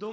2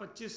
25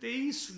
23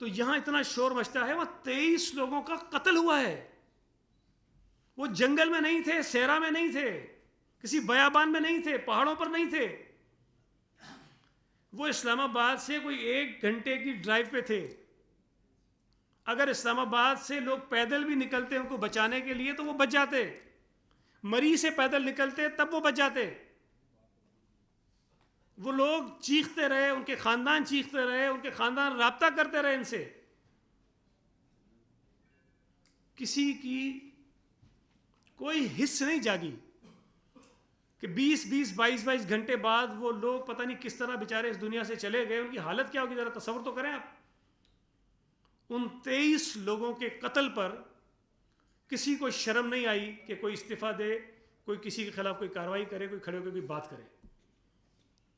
تو یہاں اتنا شور مچتا ہے، وہاں 23 لوگوں کا قتل ہوا ہے. وہ جنگل میں نہیں تھے، صحرا میں نہیں تھے، کسی بیابان میں نہیں تھے، پہاڑوں پر نہیں تھے، وہ اسلام آباد سے کوئی 1 گھنٹے کی ڈرائیو پہ تھے. اگر اسلام آباد سے لوگ پیدل بھی نکلتے ان کو بچانے کے لیے تو وہ بچ جاتے، مری سے پیدل نکلتے تب وہ بچ جاتے. وہ لوگ چیختے رہے، ان کے خاندان چیختے رہے، ان کے خاندان رابطہ کرتے رہے ان سے. کسی کی کوئی حس نہیں جاگی کہ 22 گھنٹے بعد وہ لوگ پتہ نہیں کس طرح بیچارے اس دنیا سے چلے گئے، ان کی حالت کیا ہوگی، ذرا تصور تو کریں آپ. ان 23 لوگوں کے قتل پر کسی کو شرم نہیں آئی کہ کوئی استعفیٰ دے، کوئی کسی کے خلاف کوئی کارروائی کرے، کوئی کھڑے ہو کے کوئی بات کرے.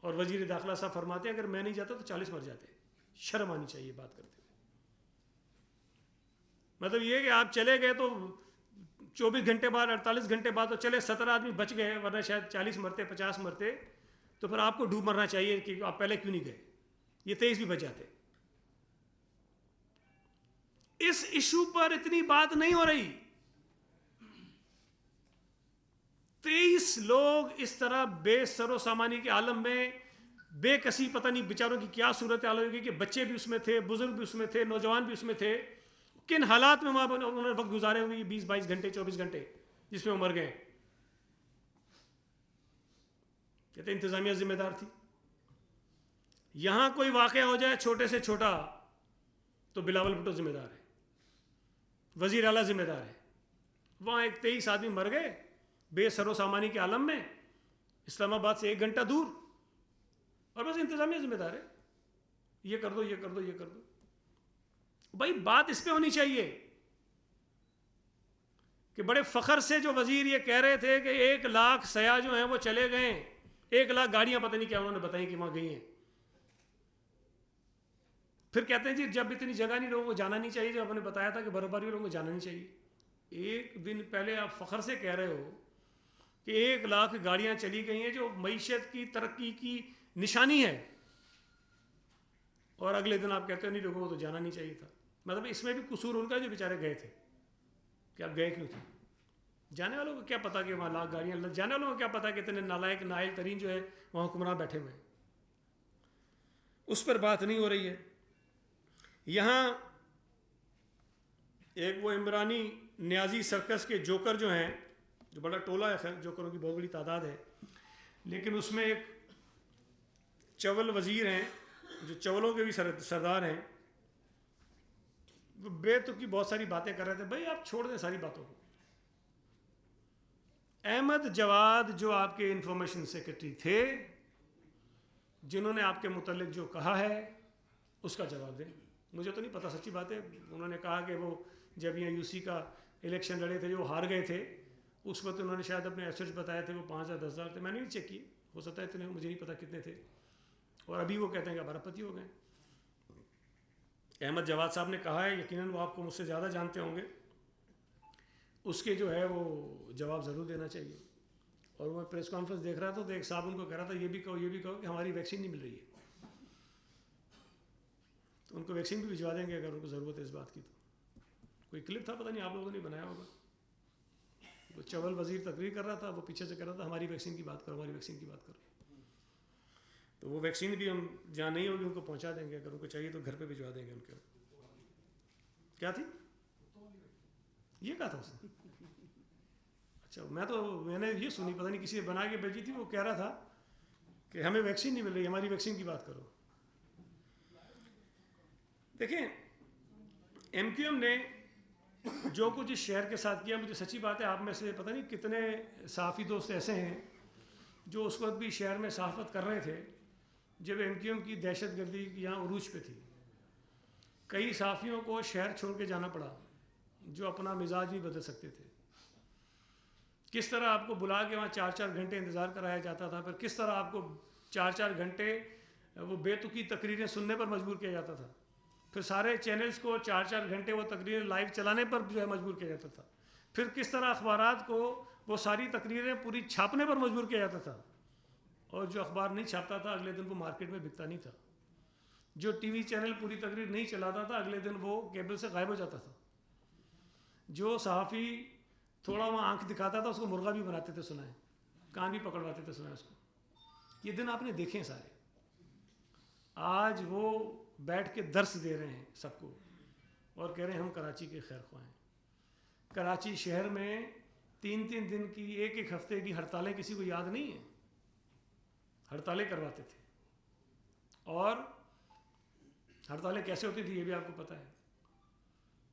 اور وزیر داخلہ صاحب فرماتے ہیں اگر میں نہیں جاتا تو 40 مر جاتے. شرم آنی چاہیے بات کرتے ہوئے. مطلب یہ کہ آپ چلے گئے تو 24 گھنٹے بعد 48 گھنٹے بعد تو چلے 17 آدمی بچ گئے، ورنہ شاید 40 مرتے 50 مرتے. تو پھر آپ کو ڈوب مرنا چاہیے کہ آپ پہلے کیوں نہیں گئے. یہ 23 بھی بچ جاتے. اس ایشو پر اتنی بات نہیں ہو رہی. 23 لوگ اس طرح بے سر و سامانی کے عالم میں بے کسی، پتہ نہیں بیچاروں کی کیا صورت حال ہوگی کہ بچے بھی اس میں تھے، بزرگ بھی اس میں تھے، نوجوان بھی اس میں تھے. کن حالات میں وہاں انہوں نے وقت گزارے ہوں گے 22 گھنٹے 24 گھنٹے جس میں وہ مر گئے. کہتے انتظامیہ ذمہ دار تھی. یہاں کوئی واقعہ ہو جائے چھوٹے سے چھوٹا تو بلاول بھٹو ذمہ دار ہے، وزیر اعلیٰ ذمہ دار ہے. وہاں 23 آدمی مر گئے بے سر و سامانی کے عالم میں، اسلام آباد سے 1 گھنٹہ دور، اور بس انتظامیہ ذمہ دار ہے. یہ کر دو، یہ کر دو، یہ کر دو. بھائی بات اس پہ ہونی چاہیے کہ بڑے فخر سے جو وزیر یہ کہہ رہے تھے کہ 1 لاکھ سیاح جو ہیں وہ چلے گئے، 1 لاکھ گاڑیاں پتہ نہیں کیا انہوں نے بتائی کہ وہاں گئی ہیں. پھر کہتے ہیں جی جب اتنی جگہ نہیں لوگوں کو جانا نہیں چاہیے، جب ہم نے بتایا تھا کہ برابری لوگوں کو جانا نہیں چاہیے. 1 دن پہلے آپ فخر سے کہہ رہے ہو کہ 1 لاکھ گاڑیاں چلی گئی ہیں جو معیشت کی ترقی کی نشانی ہے، اور اگلے دن آپ کہتے ہیں نہیں لوگوں کو تو جانا نہیں چاہیے تھا. مطلب اس میں بھی قصور ان کا جو بیچارے گئے تھے کہ آپ گئے کیوں تھے. جانے والوں کو کیا پتا کہ وہاں لاکھ گاڑیاں، جانے والوں کو کیا پتا کہ اتنے نالائق نائل ترین جو ہے وہاں حکمراں بیٹھے ہوئے ہیں. اس پر بات نہیں ہو رہی ہے. یہاں ایک وہ عمرانی نیازی سرکس کے جوکر جو ہیں، جو بڑا ٹولہ ہے، خیر جوکروں کی بہت بڑی تعداد ہے، لیکن اس میں ایک چول وزیر ہیں جو چولوں کے بھی سردار ہیں. وہ بے تکی بہت ساری باتیں کر رہے تھے. بھائی آپ چھوڑ دیں ساری باتوں کو. احمد جواد جو آپ کے انفارمیشن سیکرٹری تھے، جنہوں نے آپ کے متعلق جو کہا ہے اس کا جواب دیں. مجھے تو نہیں پتا، سچی بات ہے. انہوں نے کہا کہ وہ جب یہاں UC کا الیکشن لڑے تھے جو ہار گئے تھے، اس وقت انہوں نے شاید اپنے ایسٹس بتائے تھے وہ 5,000 10,000 تھے. میں نے نہیں چیک کیے، ہو سکتا ہے اتنے، مجھے نہیں پتا کتنے تھے. اور ابھی وہ کہتے ہیں کہ ہمارا پتی ہو گئے. احمد جواد صاحب نے کہا ہے، یقیناً وہ آپ کو مجھ سے زیادہ جانتے ہوں گے، اس کے جو ہے وہ جواب ضرور دینا چاہیے. اور میں پریس کانفرنس دیکھ رہا تھا تو ایک صاحب ان کو کہہ رہا تھا یہ بھی کہو یہ بھی کہو کہ ہماری ویکسین نہیں مل رہی ہے. تو ان کو ویکسین بھی بھجوا دیں گے اگر ان کو ضرورت ہے اس بات کی. تو کوئی کلپ تھا، پتہ نہیں آپ لوگوں نے بنایا ہوگا، وہ چول وزیر تقریر کر رہا تھا، وہ پیچھے سے کہہ رہا تھا ہماری ویکسین کی بات کرو، ہماری ویکسین کی بات کرو. تو وہ ویکسین بھی ہم جہاں نہیں ہوگی ان کو پہنچا دیں گے، اگر ان کو چاہیے تو گھر پہ بھجوا دیں گے. ان کے کیا تھی یہ کہا تھا اس نے؟ اچھا میں نے یہ سنی، پتہ نہیں کسی نے بنا کے بھیجی تھی. وہ کہہ رہا تھا کہ ہمیں ویکسین نہیں مل رہی، ہماری ویکسین کی بات کرو. دیکھیں MQM نے جو کچھ اس شہر کے ساتھ کیا، مجھے سچی بات ہے آپ میں سے پتہ نہیں کتنے صحافی دوست ایسے ہیں جو اس وقت بھی شہر میں صحافت کر رہے تھے جب MQM کی دہشت گردی یہاں عروج پہ تھی. کئی صحافیوں کو شہر چھوڑ کے جانا پڑا جو اپنا مزاج نہیں بدل سکتے تھے. کس طرح آپ کو بلا کے وہاں 4-4 گھنٹے انتظار کرایا جاتا تھا، پھر کس طرح آپ کو 4-4 گھنٹے وہ بے تکی تقریریں سننے پر مجبور کیا جاتا تھا. پھر سارے چینلز کو 4-4 گھنٹے وہ تقریریں لائیو چلانے پر جو ہے مجبور کیا جاتا تھا. پھر کس طرح اخبارات کو وہ ساری تقریریں پوری چھاپنے پر مجبور کیا جاتا تھا، اور جو اخبار نہیں چھاپتا تھا اگلے دن وہ مارکیٹ میں بکتا نہیں تھا. جو ٹی وی چینل پوری تقریر نہیں چلاتا تھا اگلے دن وہ کیبل سے غائب ہو جاتا تھا. جو صحافی تھوڑا وہاں آنکھ دکھاتا تھا اس کو مرغا بھی بناتے تھے سنائیں, کان بھی پکڑواتے تھے سنائیں اس کو. یہ دن آپ نے دیکھے سارے. آج وہ بیٹھ کے درس دے رہے ہیں سب کو اور کہہ رہے ہیں ہم کراچی کے خیر خواہ ہیں. کراچی شہر میں 3 دن کی ایک ہفتے کی ہڑتالیں کسی کو یاد نہیں ہیں. ہڑتالیں کرواتے تھے, اور ہڑتالیں کیسے ہوتی تھی یہ بھی آپ کو پتہ ہے.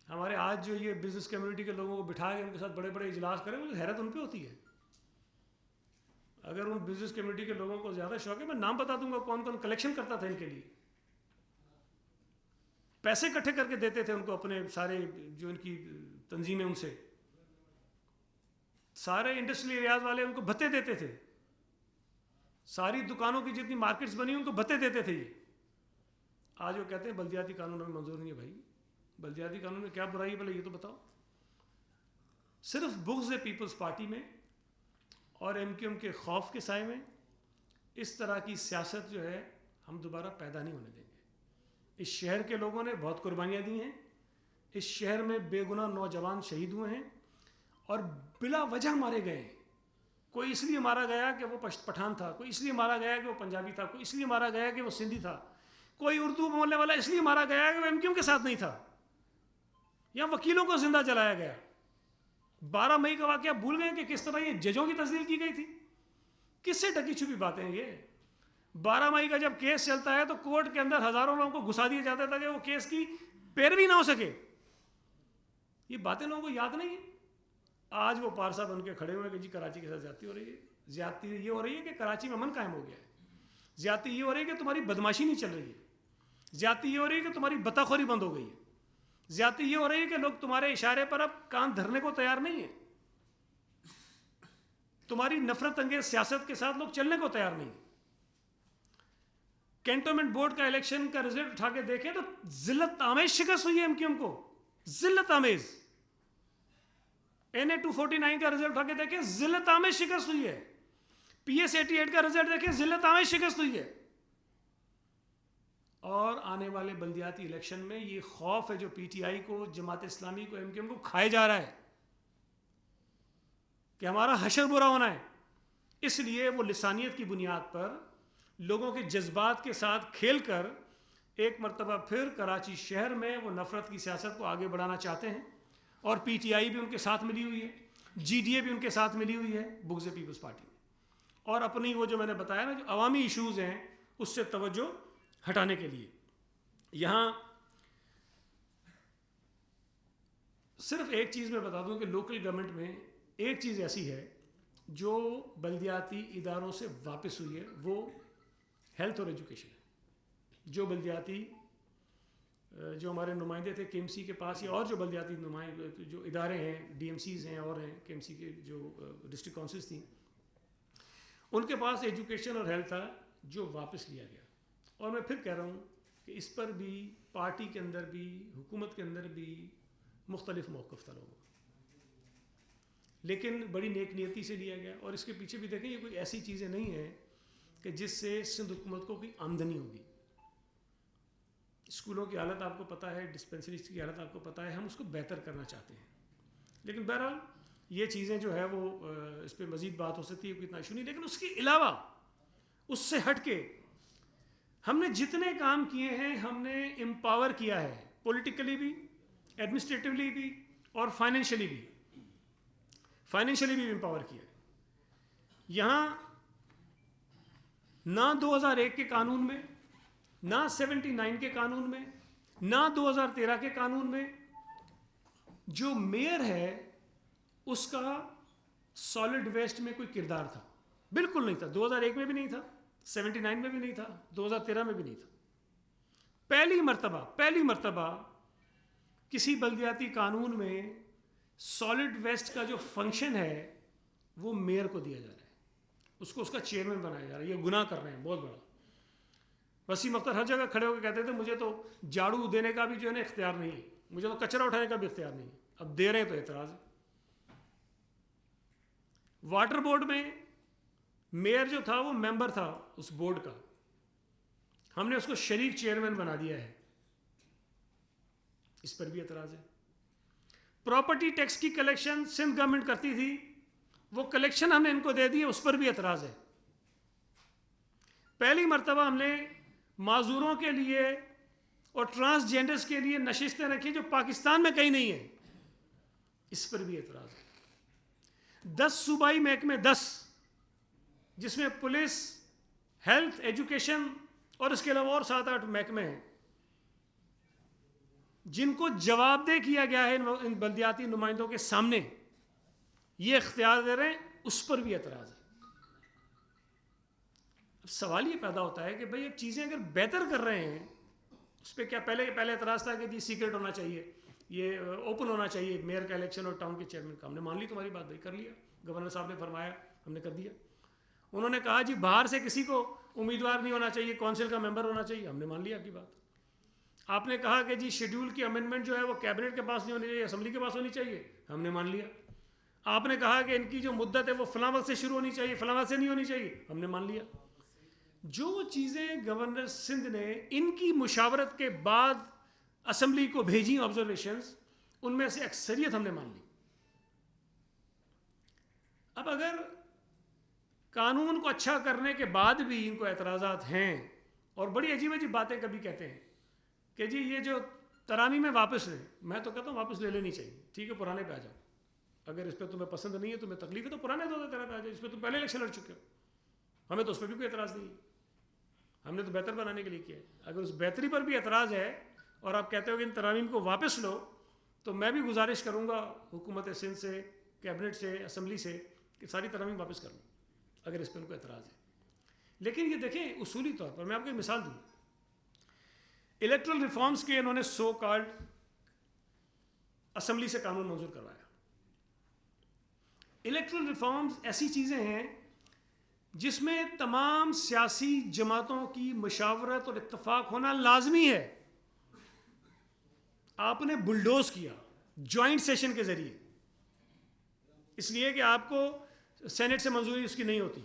ہمارے آج جو یہ بزنس کمیونٹی کے لوگوں کو بٹھا کے ان کے ساتھ بڑے بڑے اجلاس کریں, مجھے حیرت ان پہ ہوتی ہے. اگر ان بزنس کمیونٹی کے لوگوں کو زیادہ شوق ہے, میں نام بتا دوں گا کون کون کلیکشن کرتا تھا ان کے لیے. پیسے اکٹھے کر کے دیتے تھے ان کو, اپنے سارے جو ان کی تنظیمیں ان سے, سارے انڈسٹریل ایریاز والے ان کو بھتے دیتے تھے. ساری دکانوں کی جتنی مارکیٹس بنی ان کو بھتے دیتے تھے. یہ آج وہ کہتے ہیں بلدیاتی قانون ہمیں منظور نہیں ہے. بھائی بلدیاتی قانون میں کیا برائی ہے پہلے یہ تو بتاؤ. صرف بغض ہے پیپلز پارٹی میں اور ایم کیو ایم کے خوف کے سائے میں اس طرح کی سیاست جو ہے ہم دوبارہ پیدا نہیں ہونے دیں گے. اس شہر کے لوگوں نے بہت قربانیاں دی ہیں. اس شہر میں بے گناہ نوجوان شہید ہوئے ہیں اور بلا وجہ مارے گئے ہیں. کوئی اس لیے مارا گیا کہ وہ پٹھان تھا, کوئی اس لیے مارا گیا کہ وہ پنجابی تھا, کوئی اس لیے مارا گیا کہ وہ سندھی تھا, کوئی اردو بولنے والا اس لیے مارا گیا کہ وہ ایم کیو ایم کے ساتھ نہیں تھا, یا وکیلوں کو زندہ جلایا گیا. 12 مئی کا واقعہ بھول گئے کہ کس طرح یہ ججوں کی تسلیل کی گئی تھی. کس سے ڈکی چھپی باتیں ہیں یہ. 12 مئی کا جب کیس چلتا ہے تو کورٹ کے اندر ہزاروں لوگوں کو گھسا دیا جاتا تھا کہ وہ کیس کی پیروی نہ ہو سکے. یہ باتیں لوگوں کو یاد نہیں ہیں. آج وہ پارسا بن کے کھڑے ہوئے کہ جی کراچی کے ساتھ زیادتی ہو رہی ہے. زیادتی یہ ہو رہی ہے کہ کراچی میں امن قائم ہو گیا ہے. زیادتی یہ ہو رہی ہے کہ تمہاری بدماشی نہیں چل رہی ہے. زیادتی یہ ہو رہی ہے کہ تمہاری بتاخوری بند ہو گئی ہے. زیادتی یہ ہو رہی ہے کہ لوگ تمہارے اشارے پر اب کان دھرنے کو تیار نہیں ہیں. تمہاری نفرت انگیز سیاست کے ساتھ لوگ چلنے کو تیار نہیں ہیں. کینٹونمنٹ بورڈ کا الیکشن کا رزلٹ اٹھا کے دیکھیں تو ذلت آمیز شکست ہوئی ہے ایم کیو ایم کو. ذلت آمیز. NA 249 کا رزلٹ اٹھا کے دیکھیں ذلت آمیز شکست ہوئی ہے. PS 88 کا رزلٹ دیکھیں ذلت آمیز شکست ہوئی ہے. اور آنے والے بلدیاتی الیکشن میں یہ خوف ہے جو PTI کو, جماعت اسلامی کو, ایم کیو ایم کو کھائے جا رہا ہے کہ ہمارا حشر برا ہونا ہے. اس لیے وہ لسانیت کی بنیاد پر لوگوں کے جذبات کے ساتھ کھیل کر ایک مرتبہ پھر کراچی شہر میں وہ نفرت کی سیاست کو آگے بڑھانا چاہتے ہیں. اور PTI بھی ان کے ساتھ ملی ہوئی ہے, GDA بھی ان کے ساتھ ملی ہوئی ہے بغض پیپلز پارٹی. اور اپنی وہ جو میں نے بتایا نا جو عوامی ایشوز ہیں اس سے توجہ ہٹانے کے لیے. یہاں صرف ایک چیز میں بتا دوں کہ لوکل گورنمنٹ میں ایک چیز ایسی ہے جو بلدیاتی اداروں سے واپس ہوئی ہے, وہ ہیلتھ اور ایجوکیشن ہے. جو بلدیاتی جو ہمارے نمائندے تھے KMC کے پاس یا اور جو بلدیاتی نمائندے جو ادارے ہیں DMCs ہیں اور ہیں KMC کے جو ڈسٹرکٹ کونسلز تھیں ان کے پاس ایجوکیشن اور ہیلتھ تھا جو واپس لیا گیا. اور میں پھر کہہ رہا ہوں کہ اس پر بھی پارٹی کے اندر بھی حکومت کے اندر بھی مختلف موقف تھا لوگوں, لیکن بڑی نیک نیتی سے لیا گیا. اور اس کے پیچھے بھی دیکھیں یہ کوئی ایسی چیزیں نہیں ہیں کہ جس سے سندھ حکومت کو کوئی آمدنی ہوگی. اسکولوں کی حالت آپ کو پتہ ہے, ڈسپنسریز کی حالت آپ کو پتہ ہے, ہم اس کو بہتر کرنا چاہتے ہیں. لیکن بہرحال یہ چیزیں جو ہے وہ اس پہ مزید بات ہو سکتی ہے, کوئی اتنا ایشو نہیں. لیکن اس کے علاوہ اس سے ہٹ کے ہم نے جتنے کام کیے ہیں ہم نے امپاور کیا ہے, پولیٹیکلی بھی, ایڈمنسٹریٹولی بھی اور فائنینشلی بھی. فائنینشلی بھی امپاور کیا ہے. یہاں نہ 2001 کے قانون میں, نہ 79 کے قانون میں, نہ 2013 کے قانون میں جو میئر ہے اس کا سالڈ ویسٹ میں کوئی کردار تھا. بالکل نہیں تھا. 2001 میں بھی نہیں تھا, 79 میں بھی نہیں تھا, 2013 میں بھی نہیں تھا. پہلی مرتبہ کسی بلدیاتی قانون میں سالڈ ویسٹ کا جو فنکشن ہے وہ میئر کو دیا جا رہا ہے. اس کو اس کا چیئرمین بنایا جا رہا ہے. یہ گناہ کر رہے ہیں بہت بڑا. وسیم اختر ہر جگہ کھڑے ہو کے کہتے تھے مجھے تو جھاڑو دینے کا بھی جو ہے نا اختیار نہیں ہے, مجھے تو کچرا اٹھانے کا بھی اختیار نہیں ہے. اب دے رہے ہیں تو اعتراض ہے. واٹر بورڈ میں میئر جو تھا وہ ممبر تھا اس بورڈ کا. ہم نے اس کو شریک چیئرمین بنا دیا ہے، اس پر بھی اعتراض ہے۔ پراپرٹی ٹیکس کی کلیکشن سندھ گورنمنٹ کرتی تھی، وہ کلیکشن ہم نے ان کو دے دی ہے، اس پر بھی اعتراض ہے۔ پہلی مرتبہ ہم نے معذوروں کے لیے اور ٹرانسجینڈرز کے لیے نشستیں رکھی جو پاکستان میں کہیں نہیں ہیں، اس پر بھی اعتراض ہے۔ 10 صوبائی محکمے، 10، جس میں پولیس، ہیلتھ، ایجوکیشن اور اس کے علاوہ اور 7-8 محکمے ہیں، جن کو جواب دہ کیا گیا ہے ان بلدیاتی نمائندوں کے سامنے، یہ اختیار دے رہے ہیں، اس پر بھی اعتراض ہے۔ اب سوال یہ پیدا ہوتا ہے کہ بھئی اب چیزیں اگر بہتر کر رہے ہیں، اس پہ کیا پہلے اعتراض تھا کہ جی سیکرٹ ہونا چاہیے، یہ اوپن ہونا چاہیے میئر کا الیکشن اور ٹاؤن کے چیئرمین کا، ہم نے مان لی تمہاری بات، بھائی کر لیا، گورنر صاحب نے فرمایا، ہم نے کر دیا۔ انہوں نے کہا جی باہر سے کسی کو امیدوار نہیں ہونا چاہیے، کونسل کا ممبر ہونا چاہیے، ہم نے مان لیا آپ کی بات۔ آپ نے کہا کہ جی شیڈول کی امینڈمنٹ جو ہے وہ کیبنٹ کے پاس نہیں ہونی چاہیے، اسمبلی کے پاس ہونی چاہیے، ہم نے مان لیا۔ آپ نے کہا کہ ان کی جو مدت ہے وہ فلاں وقت سے شروع ہونی چاہیے، فلاں وقت سے نہیں ہونی چاہیے، ہم نے مان لیا۔ جو چیزیں گورنر سندھ نے ان کی مشاورت کے بعد اسمبلی کو بھیجی آبزرویشنز، ان میں سے اکثریت ہم نے مان لی۔ اب اگر قانون کو اچھا کرنے کے بعد بھی ان کو اعتراضات ہیں، اور بڑی عجیب عجیب باتیں کبھی کہتے ہیں کہ جی یہ جو ترامیم میں واپس لیں، میں تو کہتا ہوں واپس لے لینی چاہیے، ٹھیک ہے پرانے پہ آ جاؤ، اگر اس پہ تمہیں پسند نہیں ہے، تمہیں تکلیف ہے تو پرانے 2013 پہ آ جاؤ، اس پہ تم پہلے الیکشن لڑ چکے ہو، ہمیں تو اس پہ بھی کوئی اعتراض نہیں ہے، ہم نے تو بہتر بنانے کے لیے کیا ہے۔ اگر اس بہتری پر بھی اعتراض ہے اور آپ کہتے ہو کہ ان ترامیم کو واپس لو، تو میں بھی گزارش کروں گا حکومت سندھ سے، کیبنٹ سے، اسمبلی سے، کہ ساری ترامیم واپس کر لو اگر اس پہ ان کو اعتراض ہے۔ لیکن یہ دیکھیں اصولی طور پر میں آپ کو ایک مثال دوں، الیکٹرل ریفارمز کے انہوں نے سو کالڈ اسمبلی سے قانون منظور کروایا۔ الیکٹرل ریفارمز ایسی چیزیں ہیں جس میں تمام سیاسی جماعتوں کی مشاورت اور اتفاق ہونا لازمی ہے۔ آپ نے بلڈوز کیا جوائنٹ سیشن کے ذریعے، اس لیے کہ آپ کو سینٹ سے منظوری اس کی نہیں ہوتی،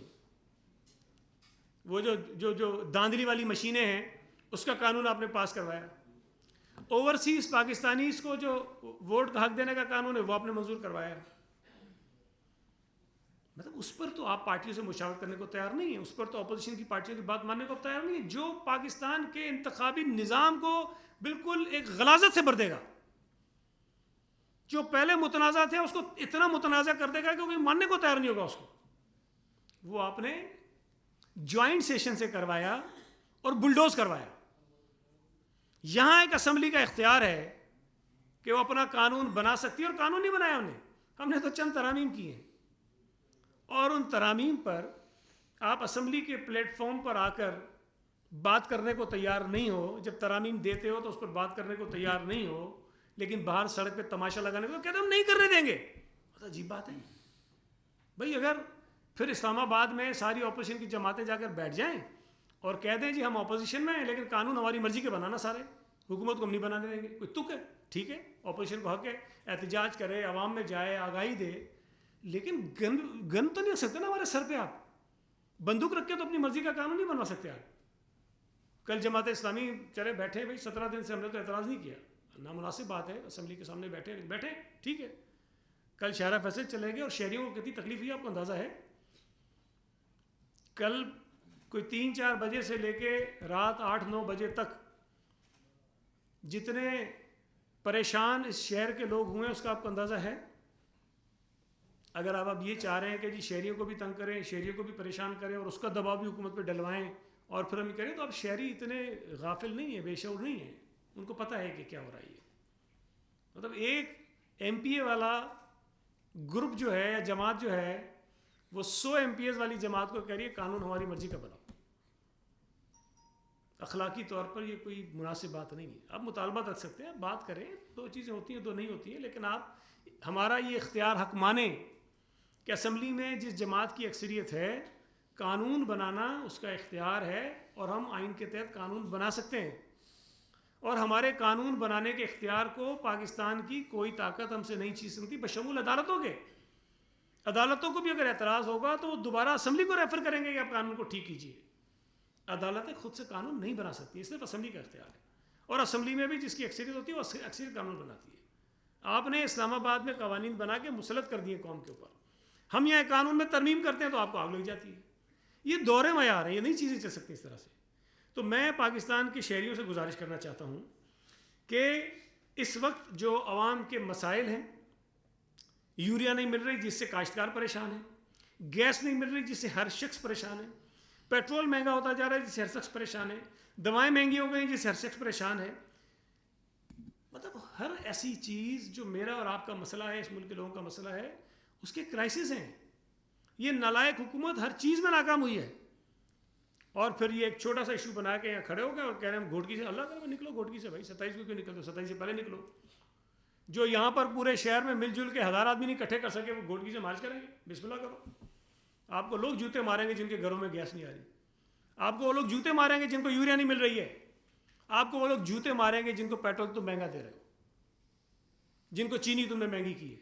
وہ جو داندلی والی مشینیں ہیں اس کا قانون آپ نے پاس کروایا۔ اوورسیز پاکستانیز کو جو ووٹ کا حق دینے کا قانون ہے وہ آپ نے منظور کروایا۔ مطلب اس پر تو آپ پارٹیوں سے مشاورت کرنے کو تیار نہیں ہیں، اس پر تو اپوزیشن کی پارٹیوں کی بات ماننے کو تیار نہیں ہے، جو پاکستان کے انتخابی نظام کو بالکل ایک غلاظت سے بھر دے گا، جو پہلے متنازع تھے اس کو اتنا متنازع کر دے گا کہ کوئی ماننے کو تیار نہیں ہوگا اس کو، وہ آپ نے جوائنٹ سیشن سے کروایا اور بلڈوز کروایا۔ یہاں ایک اسمبلی کا اختیار ہے کہ وہ اپنا قانون بنا سکتی ہے، اور قانون نہیں بنایا ہم نے تو چند ترامیم کی ہیں، اور ان ترامیم پر آپ اسمبلی کے پلیٹ فارم پر آ کر بات کرنے کو تیار نہیں ہو، جب ترامیم دیتے ہو تو اس پر بات کرنے کو تیار نہیں ہو، لیکن باہر سڑک پہ تماشا لگانے کو کہتے ہیں ہم نہیں کرنے دیں گے۔ بہت عجیب بات ہے بھائی، اگر پھر اسلام آباد میں ساری اپوزیشن کی جماعتیں جا کر بیٹھ جائیں اور کہہ دیں جی ہم اپوزیشن میں ہیں لیکن قانون ہماری مرضی کے بنانا سارے، حکومت کو ہم نہیں بنانے دیں گے، کوئی تک ہے؟ ٹھیک ہے، اپوزیشن کو حق ہے احتجاج کرے، عوام میں جائے، آگاہی دے، لیکن گن تو نہیں رکھ سکتے نا ہمارے سر پہ، آپ بندوق رکھ کے تو اپنی مرضی کا قانون نہیں بنوا سکتے آپ۔ کل جماعت اسلامی چلے بیٹھے بھائی 17 دن سے ہم نے تو اعتراض نہیں کیا، نامناسب بات ہے، اسمبلی کے سامنے بیٹھے ٹھیک ہے، کل شہرہ فیصل چلے گئے اور شہریوں کو کتنی تکلیف ہوئی آپ کو اندازہ ہے۔ کل کوئی 3-4 بجے سے لے کے رات 8-9 بجے تک جتنے پریشان اس شہر کے لوگ ہوئے اس کا آپ کو اندازہ ہے؟ اگر آپ اب یہ چاہ رہے ہیں کہ جی شہریوں کو بھی تنگ کریں، شہریوں کو بھی پریشان کریں اور اس کا دباؤ بھی حکومت پہ ڈلوائیں اور پھر ہم یہ کریں، تو اب شہری اتنے غافل نہیں ہیں، بے شعور نہیں ہیں، ان کو پتہ ہے کہ کیا ہو رہا ہے۔ مطلب ایک ایم پی اے والا گروپ جو ہے یا جماعت جو ہے وہ 100 ایم پی ایز والی جماعت کو کہہ رہی ہے قانون ہماری مرضی کا بناؤ۔ اخلاقی طور پر یہ کوئی مناسب بات نہیں ہے۔ آپ مطالبات رکھ سکتے ہیں، بات کریں، دو چیزیں ہوتی ہیں دو نہیں ہوتی ہیں، لیکن آپ ہمارا یہ اختیار حق مانیں کہ اسمبلی میں جس جماعت کی اکثریت ہے قانون بنانا اس کا اختیار ہے، اور ہم آئین کے تحت قانون بنا سکتے ہیں، اور ہمارے قانون بنانے کے اختیار کو پاکستان کی کوئی طاقت ہم سے نہیں چھین سکتی، بشمول عدالتوں کے۔ عدالتوں کو بھی اگر اعتراض ہوگا تو وہ دوبارہ اسمبلی کو ریفر کریں گے کہ آپ قانون کو ٹھیک کیجیے۔ عدالتیں خود سے قانون نہیں بنا سکتی ہیں، صرف اسمبلی کا اختیار ہے، اور اسمبلی میں بھی جس کی اکثریت ہوتی ہے وہ اکثریت قانون بناتی ہے۔ آپ نے اسلام آباد میں قوانین بنا کے مسلط کر دیے قوم کے اوپر، ہم یہاں قانون میں ترمیم کرتے ہیں تو آپ کو آگ لگ جاتی ہے۔ یہ دور معیار ہے، یہ نئی چیزیں چل سکتی اس طرح سے۔ تو میں پاکستان کے شہریوں سے گزارش کرنا چاہتا ہوں کہ اس وقت جو عوام کے مسائل ہیں، یوریا نہیں مل رہی جس سے کاشتکار پریشان ہے، گیس نہیں مل رہی جس سے ہر شخص پریشان ہے، پیٹرول مہنگا ہوتا جا رہا ہے جس سے ہر شخص پریشان ہے، دوائیں مہنگی ہو گئی جس سے ہر شخص پریشان ہے، مطلب ہر ایسی چیز جو میرا اور آپ کا مسئلہ ہے، اس ملک کے لوگوں کا مسئلہ ہے، اس کے کرائسس ہیں۔ یہ نالائق حکومت ہر چیز میں ناکام ہوئی ہے، اور پھر یہ ایک چھوٹا سا ایشو بنا کے یہاں کھڑے ہو گئے اور کہہ رہے ہیں ہم گھوٹکی سے، اللہ تعالیٰ نکلو گھوٹکی سے بھائی، 27 کو کیوں نکلتے ہو؟ 27 سے پہلے نکلو۔ جو یہاں پر پورے شہر میں مل جل کے 1000 آدمی نہیں اکٹھے کر سکے وہ گھوٹکی سے مارچ کریں گے؟ بسم اللہ کرو۔ آپ کو لوگ جوتے ماریں گے جن کے گھروں میں گیس نہیں آ رہی، آپ کو وہ لوگ جوتے ماریں گے جن کو یوریا نہیں مل رہی ہے، آپ کو وہ لوگ جوتے ماریں گے جن کو پیٹرول تم مہنگا دے رہے ہو، جن کو چینی تم نے مہنگی کی ہے،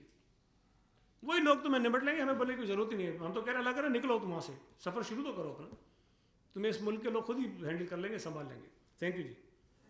وہی لوگ تمہیں نمٹ لیں گے، ہمیں بولنے کی ضرورت ہی نہیں ہے۔ ہم تو کہہ رہے اللہ کرے نکلو تم وہاں سے، سفر شروع تو کرو اپنا، تمہیں اس ملک کے لوگ خود ہی ہینڈل کر لیں گے، سنبھال لیں گے۔ Thank you G.